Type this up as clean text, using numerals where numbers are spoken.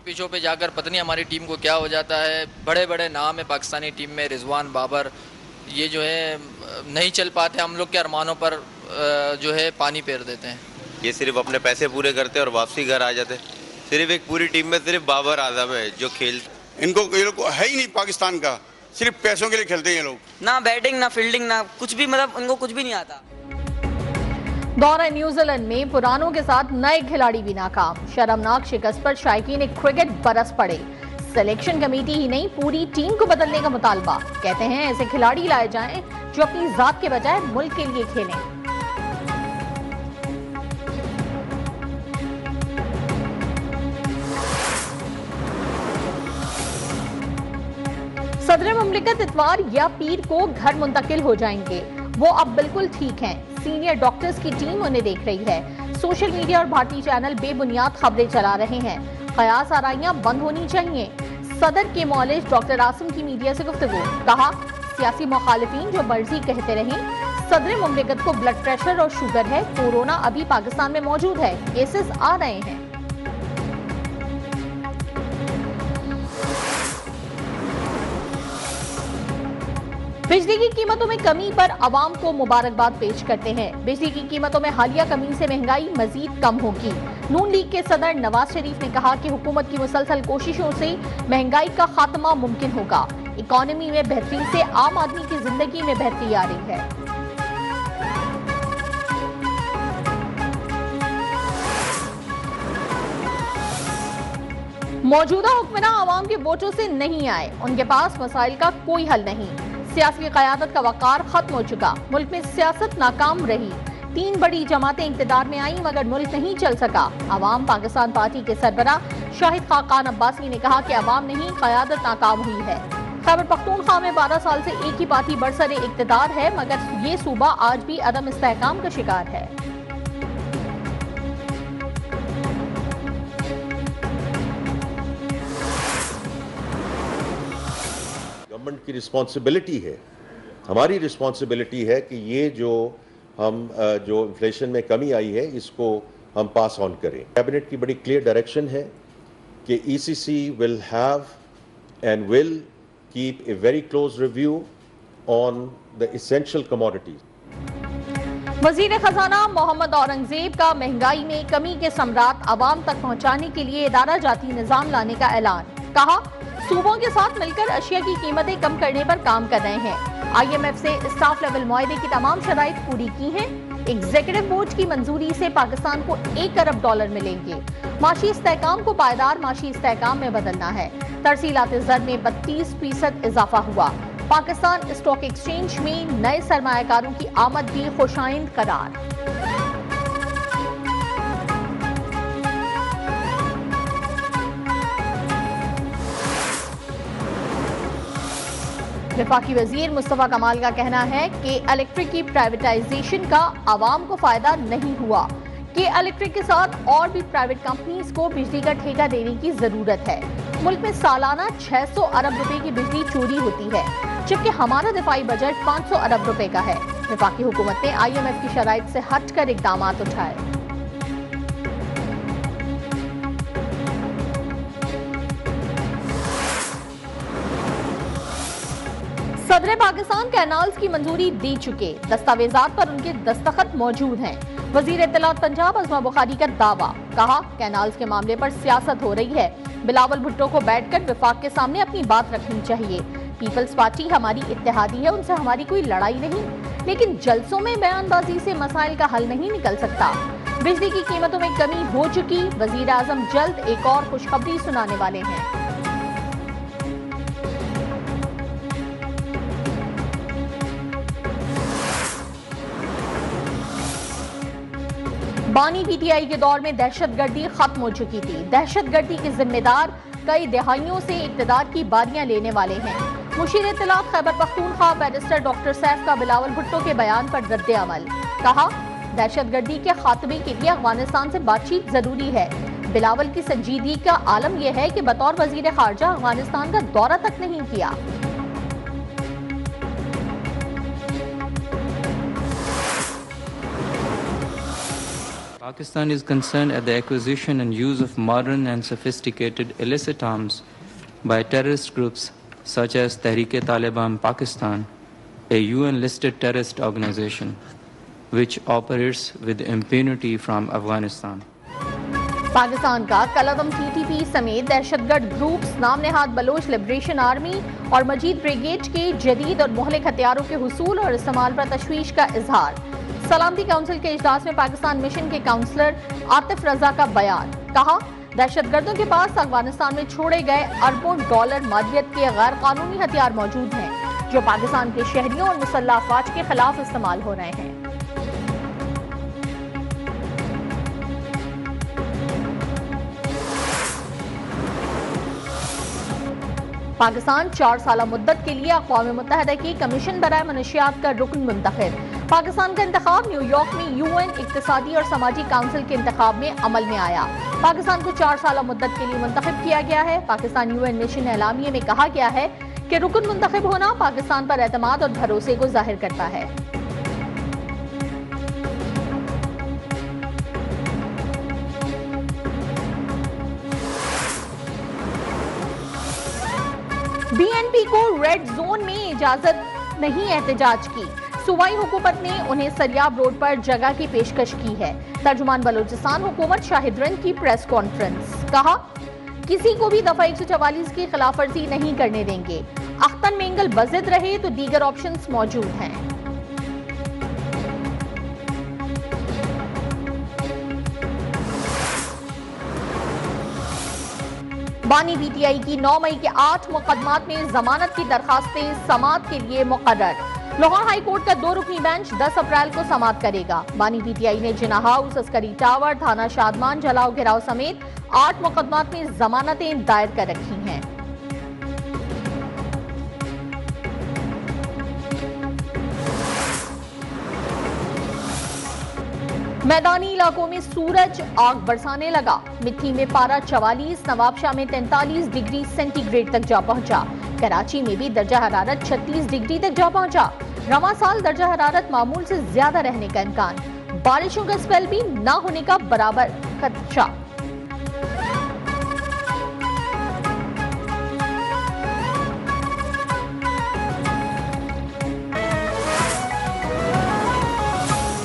पिचों पे जाकर पता नहीं हमारी टीम को क्या हो जाता है। बड़े बड़े नाम है पाकिस्तानी टीम में, रिजवान, बाबर, ये जो है नहीं चल पाते, हम लोग के अरमानों पर जो है पानी फेर देते हैं। ये सिर्फ अपने पैसे पूरे करते और वापसी घर आ जाते। सिर्फ एक पूरी टीम में सिर्फ बाबर आजम है जो खेल, इनको ये लोग है ही नहीं पाकिस्तान का, सिर्फ पैसों के लिए खेलते हैं ये लोग। ना बैटिंग ना फील्डिंग ना कुछ भी, मतलब उनको कुछ भी नहीं आता। दौरा न्यूजीलैंड में पुरानों के साथ नए खिलाड़ी भी नाकाम। शर्मनाक शिकस्त पर शायकीन क्रिकेट बरस पड़े। सिलेक्शन कमेटी ही नहीं, पूरी टीम को बदलने का मुतालबा। कहते हैं ऐसे खिलाड़ी लाए जाएं जो अपनी जात के बजाय मुल्क के लिए खेलें। सदर मुमलिकत इतवार या पीर को घर मुंतकिल हो जाएंगे। वो अब बिल्कुल ठीक हैं। सीनियर डॉक्टर्स की टीम उन्हें देख रही है। सोशल मीडिया और भारतीय चैनल बेबुनियाद खबरें चला रहे हैं। कयास आराइयां बंद होनी चाहिए। सदर के मौलिज डॉक्टर आसिम की मीडिया से गुफ्तगू। कहा, सियासी मुखालिफिन जो मर्जी कहते रहें, सदर मुमलिकत को ब्लड प्रेशर और शुगर है। कोरोना अभी पाकिस्तान में मौजूद है, केसेस आ रहे हैं। बिजली की कीमतों में कमी पर आवाम को मुबारकबाद पेश करते हैं। बिजली की कीमतों में हालिया कमी से महंगाई मजीद कम होगी। नून लीग के सदर नवाज शरीफ ने कहा कि हुकूमत की मुसलसल कोशिशों से महंगाई का खात्मा मुमकिन होगा। इकॉनमी में बेहतरी से आम आदमी की जिंदगी में बेहतरी आ रही है। मौजूदा हुक्मरान आवाम के वोटों से नहीं आए, उनके पास मसाइल का कोई हल नहीं। सियासी क़यादत का वक़ार खत्म हो चुका। मुल्क में सियासत नाकाम रही। 3 बड़ी जमातें इक़्तिदार में आईं मगर मुल्क नहीं चल सका। अवाम पाकिस्तान पार्टी के सरबराह शाहिद खाकान अब्बासी ने कहा कि अवाम नहीं, क़यादत नाकाम हुई है। खैबर पख्तूनख्वा में 12 साल से एक ही पार्टी बरसर इक़्तिदार है मगर ये सूबा आज भी अदम इस्तेहकाम का शिकार है। गवर्नमेंट की रिस्पॉन्सिबिलिटी है, हमारी रिस्पॉन्सिबिलिटी है कि ये जो इन्फ्लेशन में कमी आई है इसको हम पास ऑन करें। कैबिनेट की बड़ी क्लियर डायरेक्शन है कि ECC will have and will keep a very close review on the essential commodities. वजीर खजाना मोहम्मद औरंगजेब का महंगाई में कमी के सम्राट आवाम तक पहुंचाने के लिए इदारा जाती निजाम लाने का ऐलान। कहा, सूबों के साथ मिलकर अशिया की कीमतें कम करने पर काम कर रहे हैं। IMF से स्टाफ लेवल मुआहदे की तमाम शराइत पूरी की हैं। एग्जीक्यूटिव बोर्ड की मंजूरी से पाकिस्तान को $1 अरब मिलेंगे। माशी इस्तेहकाम को पायदार माशी इस्तेहकाम में बदलना है। तरसीलात ज़र में 32% इजाफा हुआ। पाकिस्तान स्टॉक एक्सचेंज में नए सरमायाकारों की आमद भी खुशाइंद करार। वफाकी वजीर मुस्तफा कमाल का कहना है कि इलेक्ट्रिक की प्राइवेटाइजेशन का आवाम को फायदा नहीं हुआ, कि इलेक्ट्रिक के साथ और भी प्राइवेट कंपनीज को बिजली का ठेका देने की जरूरत है। मुल्क में सालाना 600 अरब रुपए की बिजली चोरी होती है, जबकि हमारा दिफाई बजट 500 अरब रुपए का है। वफाकी हुकूमत ने IMF की शराइत से हटकर इकदाम उठाए। सदर पाकिस्तान कैनाल्स की मंजूरी दे चुके, दस्तावेजात पर उनके दस्तखत मौजूद हैं। वजीर इत्तलात पंजाब अज़मा बुखारी का दावा। कहा, कैनाल्स के मामले पर सियासत हो रही है। बिलावल भुट्टो को बैठकर विफाक के सामने अपनी बात रखनी चाहिए। पीपल्स पार्टी हमारी इत्तेहादी है, उनसे हमारी कोई लड़ाई नहीं, लेकिन जलसों में बयानबाजी से मसाइल का हल नहीं निकल सकता। बिजली की कीमतों में कमी हो चुकी, वजीर आजम जल्द एक और खुशखबरी सुनाने वाले हैं। बानी PTI के दौर में दहशतगर्दी खत्म हो चुकी थी। दहशतगर्दी के जिम्मेदार कई दहाइयों से इक़्तिदार की बारियां लेने वाले हैं। मुशीर इत्तलात खैबर पख्तूनख्वा बैरिस्टर डॉक्टर सैफ का बिलावल भुट्टो के बयान पर रद्द अमल। कहा, दहशतगर्दी के खात्मे के लिए अफगानिस्तान से बातचीत जरूरी है। बिलावल की संजीदगी का आलम यह है कि बतौर वजीर खारजा अफगानिस्तान का दौरा तक नहीं किया। Pakistan is concerned at the acquisition and use of modern and sophisticated illicit arms by terrorist groups such as Tehreek-e-Taliban Pakistan, a UN-listed terrorist organization which operates with impunity from Afghanistan. Pakistan का कलअदम TTP समेत दहशतगर्द groups नाम Nehad Bloch liberation army और मजीद brigade के जदीद और मुहलिक हथियारों के हुसूल और इस्तेमाल पर तशवीश का इजहार। सलामती काउंसिल के इजलास में पाकिस्तान मिशन के काउंसलर आतिफ रजा का बयान। कहा, दहशतगर्दों के पास अफगानिस्तान में छोड़े गए अरबों डॉलर मालियत के गैर कानूनी हथियार मौजूद हैं जो पाकिस्तान के शहरियों और मुसल्लह अफवाज के खिलाफ इस्तेमाल हो रहे हैं। पाकिस्तान 4 साल मुद्दत के लिए अक़वाम मुत्तहिदा की कमीशन बराए मनशियात का रुकन मुंतखब। पाकिस्तान का इंतखाब न्यूयॉर्क में UN इक्तिसादी और समाजी काउंसिल के इंतखाब में अमल में आया। पाकिस्तान को 4 साल मुद्दत के लिए मुंतखब किया गया है। पाकिस्तान UN मिशन एलामिये में कहा गया है कि रुकन मुंतखब होना पाकिस्तान पर एतमाद और भरोसे को जाहिर करता है। BNP को रेड जोन में इजाजत नहीं एहतजाज की। सूबाई हुकूमत ने उन्हें सरियाब रोड पर जगह की पेशकश की है। तर्जुमान बलोचिस्तान हुकूमत शाहिद रंग की प्रेस कॉन्फ्रेंस। कहा, किसी को भी दफा 144 की खिलाफवर्जी नहीं करने देंगे। अख्तन मेंगल बजिद रहे तो दीगर ऑप्शंस मौजूद हैं। बानी PTI की 9 मई के 8 मुकदमात में जमानत की दरखास्तें समाअत के लिए मुकर्रर। लाहौर हाई कोर्ट का 2 रुकनी बेंच 10 अप्रैल को समाअत करेगा। बानी PTI ने जिना हाउस, अस्करी टावर, थाना शादमान, जलाओ घेराव समेत 8 मुकदमात में जमानतें दायर कर रखी हैं। मैदानी इलाकों में सूरज आग बरसाने लगा। मिट्टी में पारा 44, नवाबशाह में 43 डिग्री सेंटीग्रेड तक जा पहुंचा। कराची में भी दर्जा हरारत 36 डिग्री तक जा पहुंचा। रवां साल दर्जा हरारत मामूल से ज्यादा रहने का इम्कान। बारिशों का स्पेल भी ना होने का बराबर खदशा।